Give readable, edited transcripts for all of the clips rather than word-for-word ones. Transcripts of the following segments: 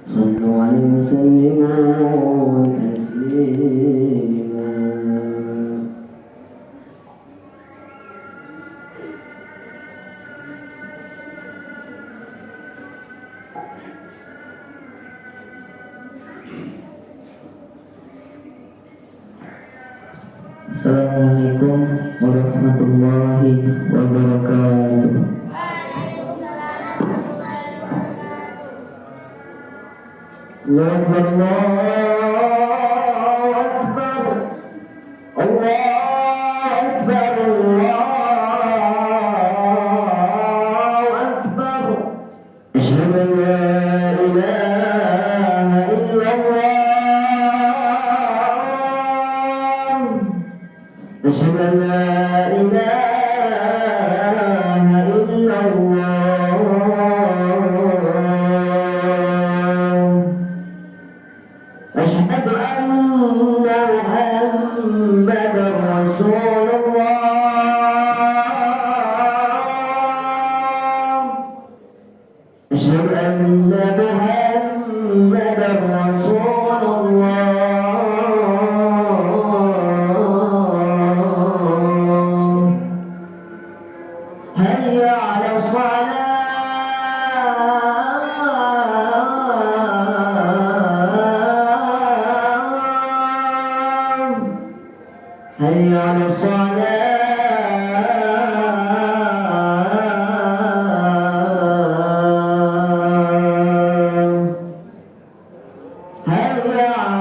صلوا عليه وسلموا تسليما. Assalamualaikum warahmatullahi wabarakatuh. Allahu Akbar, Allahu Akbar, Allahu Akbar. Asyhadu an la ilaha illallah. Asyhadu an la ilaha illallah. أشهد أن محمدا رسول الله. أشهد أن محمدا رسول الله. حي على الصلاة. حي على الصلاة. حي على الفلاح.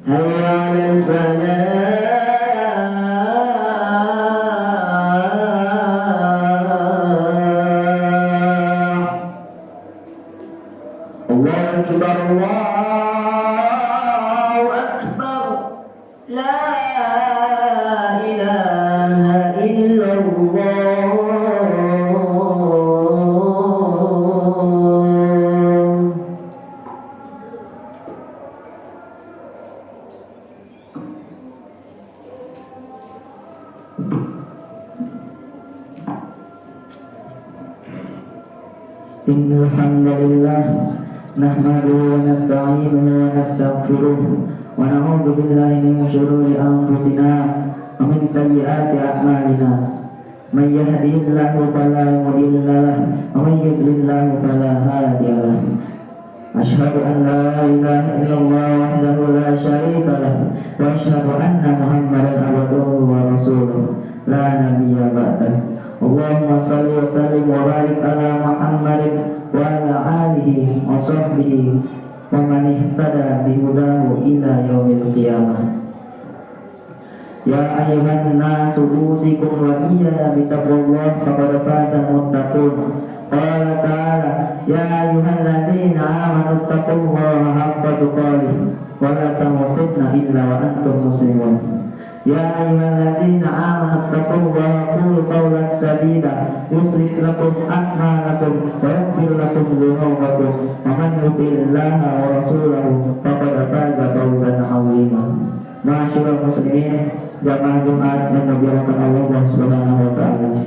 حي على الفلاح. الله أكبر، الله أكبر، لا إله إلا الله. إن الحمد لله نحمده ونستعينه ونستغفره ونعوذ بالله من شرور أنفسنا ومن سيئات أعمالنا. من يهده الله فلا مضل له ومن يضلل الله فلا هادي له. أشهد أن لا إله إلا الله وحده لا شريك له وأشهد أن محمدا عبده ورسوله لا نبي بعده. اللهم صل وسلم وبارك على محمد وعلى آله وصحبه ومن اهتدى بهداه إلى يوم القيامة. يا أيها الناس أوصيكم وإياي بتقوى الله فقد فاز المتقون. قال تعالى: يا أيها الذين آمنوا اتقوا الله حق تقاته ولا تموتن إلا وأنتم مسلمون. يا أيها الذين آمنوا اتقوا الله وقولوا قولا سديدا يصلح لكم أعمالكم ويغفر لكم ذنوبكم ومن يطع الله ورسوله فقد فاز فوزا عظيما. Ma'asyiral muslimin, jamaah Jumat yang dimuliakan Allah Subhanahu wa taala.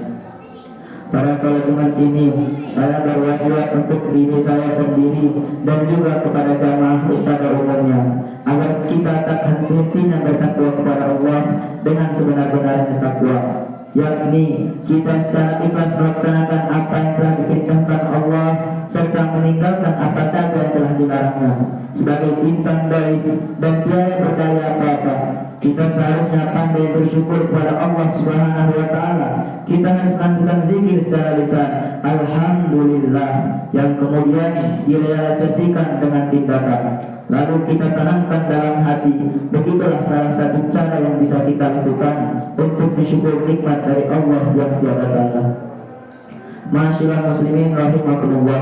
Pada salat Jumat ini saya berwasiat untuk diri saya sendiri dan juga kepada jamaah pada umumnya agar kita tak henti-hentinya bertakwa kepada Allah dengan sebenar-benarnya takwa, yakni kita secara ikhlas melaksanakan apa yang telah diperintahkan Allah serta meninggalkan apa saja yang telah dilarangnya. Sebagai insan baik dan tiada berdaya apa-apa, kita seharusnya pandai bersyukur kepada Allah Subhanahu wa taala. Kita harus melakukan zikir secara lisan alhamdulillah yang kemudian direalisasikan dengan tindakan. Lalu kita tanamkan dalam hati. Begitulah salah satu cara yang bisa kita lakukan untuk bersyukur nikmat dari Allah yang tiada tara. Ma'asyiral muslimin rahimakumullah.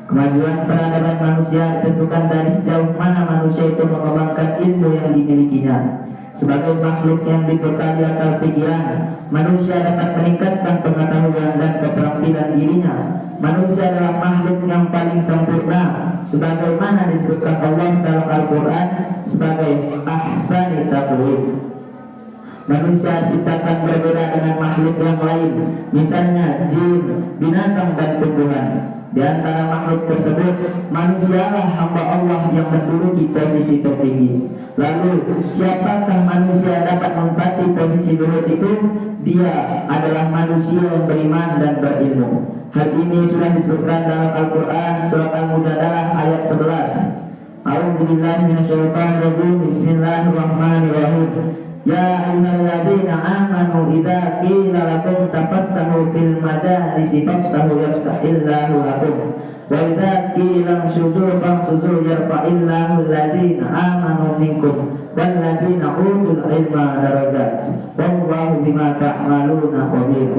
Kemajuan peradaban manusia ditentukan dari sejauh mana manusia itu mengembangkan ilmu yang dimilikinya. Sebagai makhluk yang dibekali akal pikiran, manusia dapat meningkatkan pengetahuan dan keterampilan dirinya. Manusia adalah makhluk yang paling sempurna, sebagaimana disebutkan Allah dalam Al-Quran sebagai ahsani taqwim. Manusia diciptakan berbeda dengan makhluk yang lain, misalnya jin, binatang, dan tumbuhan. Di antara makhluk tersebut, manusialah hamba Allah yang menduduki posisi tertinggi. Lalu, siapakah manusia dapat menempati posisi luhur itu? Dia adalah manusia yang beriman dan berilmu. Hal ini sudah disebutkan dalam Al-Quran surat Al-Mujadalah ayat 11. A'udzubillahi minasyaitonirrajim. Bismillahirrahmanirrahim. Ya ayyuhalladzina amanu idza qila lakum tafassahu fil majalisi fafsahu yafsahillahu lakum wa idza qila amshudu famshudu yarfa'illahu alladzina amanu minkum walladzina utul ilma darajat wallahu bima ta'maluna khabir.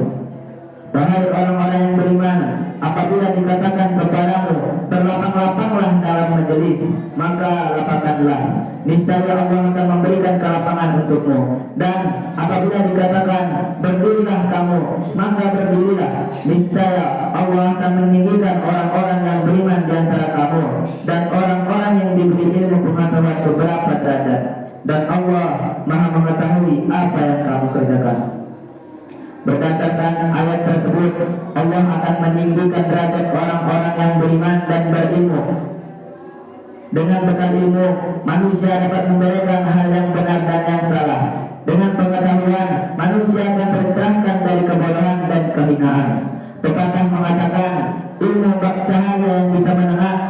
Wahai orang-orang yang beriman, apabila dikatakan kepadamu berlapang-lapanglah dalam majelis, maka lapangkanlah. Niscaya Allah akan memberikan kelapangan untukmu. Dan apabila dikatakan berdirilah kamu, maka berdirilah. Niscaya Allah akan meninggikan orang-orang yang beriman di antara kamu dan orang-orang yang diberi ilmu pengetahuan beberapa derajat. Dan Allah Maha mengetahui apa yang kamu kerjakan. Berdasarkan ayat tersebut, Allah akan meninggikan derajat orang-orang yang beriman dan berilmu. Dengan bekal ilmu, manusia dapat membedakan hal yang benar dan yang salah. Dengan pengetahuan, manusia akan tercerahkan dari kebodohan dan kehinaan. Pepatah mengatakan, ilmu bak cahaya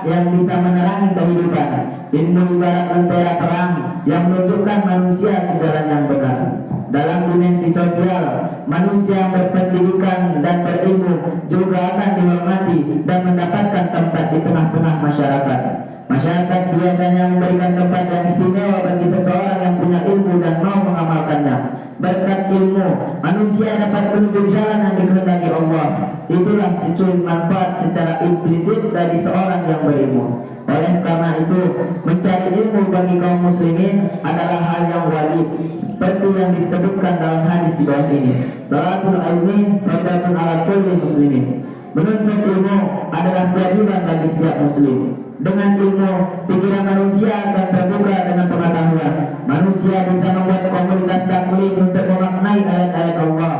yang bisa menerangi kehidupan. Ilmu ibarat lentera terang yang menunjukkan manusia ke jalan yang benar. Dalam dimensi sosial, manusia yang berpendidikan dan berilmu juga akan dihormati dan mendapatkan tempat di tengah-tengah masyarakat. Masyarakat biasanya memberikan tempat yang istimewa bagi seseorang yang punya ilmu dan mau mengamalkannya. Berkat ilmu, manusia dapat menuju jalan yang dikehendaki Allah. Itulah secuil manfaat secara implisit dari seorang yang berilmu. Oleh karena itu, mencari ilmu bagi kaum muslimin adalah hal yang wajib, seperti yang disebutkan dalam hadis di bawah ini. Talabul ilmi fardhatun 'ala kulli muslimin. Menuntut ilmu adalah kewajiban bagi setiap muslim. Dengan ilmu, pikiran manusia akan terbuka dengan pengetahuan. Manusia bisa membuat komunitas taklim untuk memaknai ayat-ayat Allah,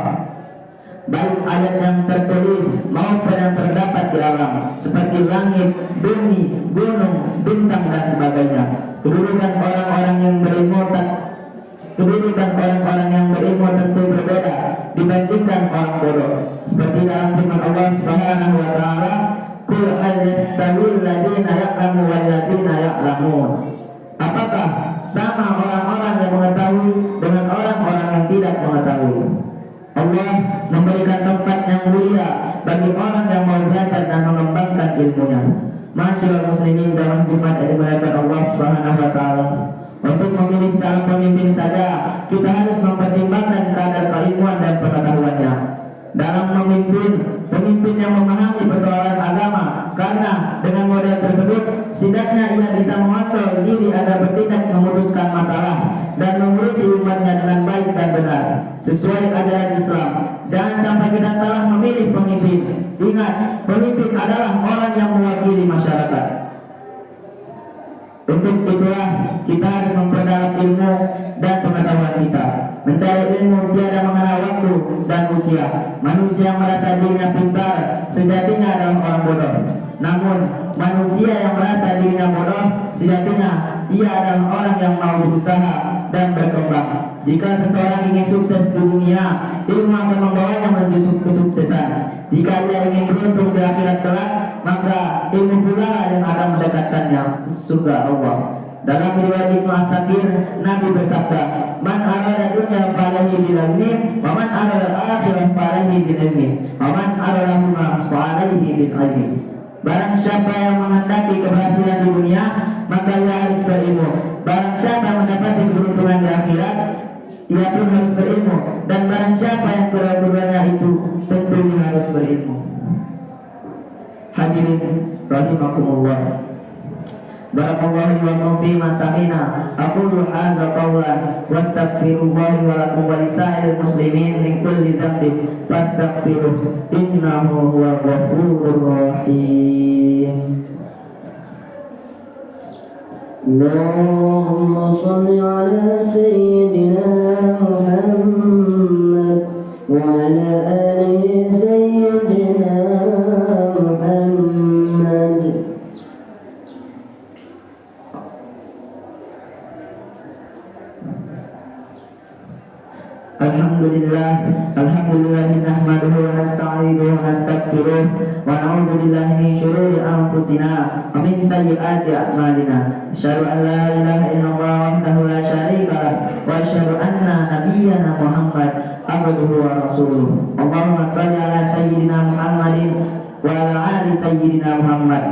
baik ayat yang tertulis maupun yang terdapat di alam, seperti langit, bumi, gunung, bintang, dan sebagainya. Kedudukan orang-orang yang berilmu tentu berbeda dibandingkan orang bodoh. Seperti dalam firman Allah Subhanahu wa taala, "Qul hal yastawil ladzina ya'lamu wal ladzina ya'lamun." Apakah sama orang-orang yang mengetahui dengan orang-orang yang tidak mengetahui? Allah memberikan tempat yang mulia bagi orang yang mau belajar dan mengembangkan ilmunya. Masyaallah muslimin zaman Jumat yang dimuliakan Allah Subhanahu wa taala. Untuk memilih calon pemimpin saja, kita harus mempertimbangkan kadar keilmuan dan pengetahuannya. Dalam memimpin, pemimpin yang memahami persoalan agama, karena dengan modal tersebut setidaknya ia bisa mengontrol diri agar bertindak memutuskan masalah dan mengurusi umatnya dengan baik dan benar sesuai ajaran Islam. Jangan sampai kita salah memilih pemimpin. Ingat, pemimpin adalah orang yang mewakili masyarakat. Untuk itulah kita harus memperdalam ilmu dan pengetahuan kita. Mencari ilmu tiada mengenal waktu dan usia. Manusia yang merasa dirinya pintar sejatinya adalah orang bodoh. Namun manusia yang merasa dirinya bodoh sejatinya ia adalah orang yang mau berusaha dan berkembang. Jika seseorang ingin sukses di dunia, ilmu akan membawanya menuju kesuksesan. Jika dia ingin beruntung di akhirat kelak, maka ilmu pula yang akan mendekatkannya surga Allah. Dalam riwayat Ibnu As-Sakir, Nabi bersabda, "Man arada dunya fa'alaihi bil ilmi, wa man arada al-akhirah fa'alaihi bil ilmi, wa man arada huma fa'alaihi bil ilmi." Barang siapa yang menghendaki keberhasilan di dunia, maka ia harus berilmu. Barang siapa yang mendapat keberuntungan di akhirat, ia pun harus berilmu. Dan barang siapa yang kedua-duanya itu, tentu ia harus berilmu. Hadirin rahimakumullah. Barakallahu wa lakum fi ma sami'na. Aqulu hadza qawlan wastaghfirullaha wa lakum wa lisa'il muslimin min kulli dhanbin fastaghfiruh innahu huwal ghafurur rahim. Allahumma shalli ala sayyidina Muhammad Alhamdulillah nahmaduhu wa nasta'inuhu wa nastaghfiruh wa na'udzu billahi min shururi anfusina wa min sayyiati a'malina. Asyhadu an la ilaha illallah wahdahu la syarika lah wa asyhadu anna nabiyyana Muhammad abduhu wa rasuluh. Allahumma shalli ala sayyidina Muhammadin wa ala ali sayyidina Muhammad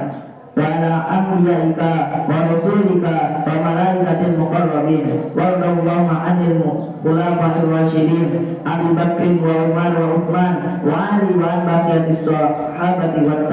wa ala anbiya'ika wa rasulika wa malaikatil muqarrabin wa radallahu 'anil khulafa'ir rasyidin Abu Bakr wa Umar wa Uthman wa Ali wa baqiyatis sahabati wat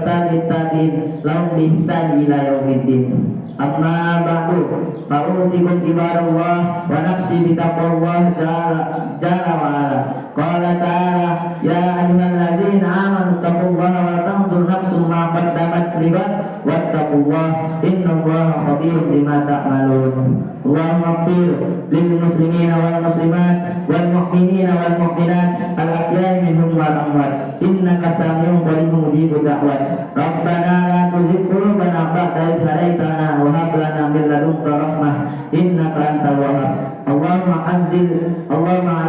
tabi'in lahum bi ihsan ila yaumiddin. Amma ba'du, fa'usikum ibadallah wa nafsi bi taqwallah jalla wa ala. Qala ta'ala ya ayyuhalladzina amanu taqullaha wa tanzur nafsum ma qaddamat lighad wattaqullaha innallaha khabirun bima ta'malun. Allahumma ighfir lil muslimina wal muslimat wal mu'minina wal mu'minat al ahya'i minhum wal amwat innaka sami'un qaribun mujibud da'wat. Rabbana la tuzigh qulubana ba'da idh hadaitana wa hab lana min ladunka rahmah innaka antal wahhab. Allahumma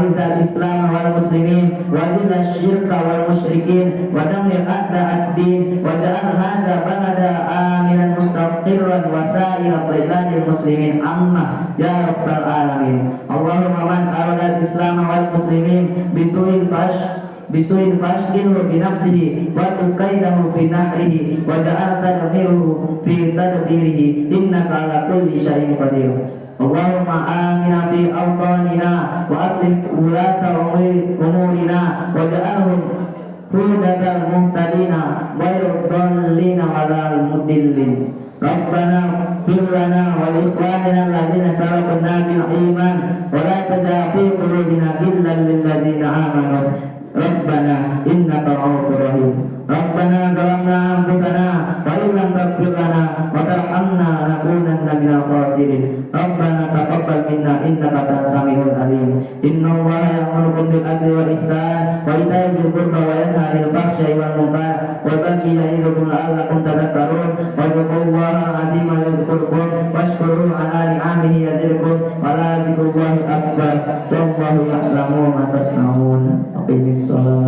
a'izzal Islam wal muslimin wa zil asyirka wal musyrikin wa damir a'da'ad-din wa ja'al hadza balada aminan mustaqirran wa sa'ira biladil muslimin amma ya rabbal alamin. Allahumma man arada al-islam wal muslimin bisuin fashkinhu bi nafsihi wa tuqaidahu bi nahrihi wa ja'al tadmiruhu fi tadbirihi innaka ala kulli syai'in qadir. Allahumma amina fi awtanina wa aslih ulata umurina wa ja'alhum hudatal muhtadina ghairu dhallina walal mudillin. Rabbana ighfir lana wa li ikhwanina alladhina sabaquna bil iman wa la taj'al fi qulubina ghillan lil ladzina amanu Rabbana innaka ra'ufur rahim. Rabbana zalamna anfusana wa illam taghfir lana wa tarhamna lanakunanna minal khasirin. Rabbana taqabbal minna innaka antas samiul alim. Innallaha ya'murukum bil adli wal ihsan wa ita'i dzil qurba wa yanha 'anil fahsya'i wal munkar wal baghi ya'idukum la'allakum tadhakkarun. Wadhkurullaha al-'azima yadhkurkum washkuruhu 'ala ni'amihi yazidkum wa la dzikrullahi akbar. Wallahu ya'lamu ma tasna'un. Aqimis shalah.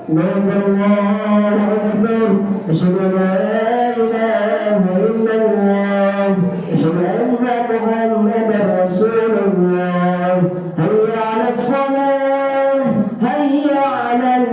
Allahu akbar. Asyhadu an la ilaha illallah. Asyhadu anna Muhammadar Rasulullah. Hayya 'alas shalah. Hayya 'alal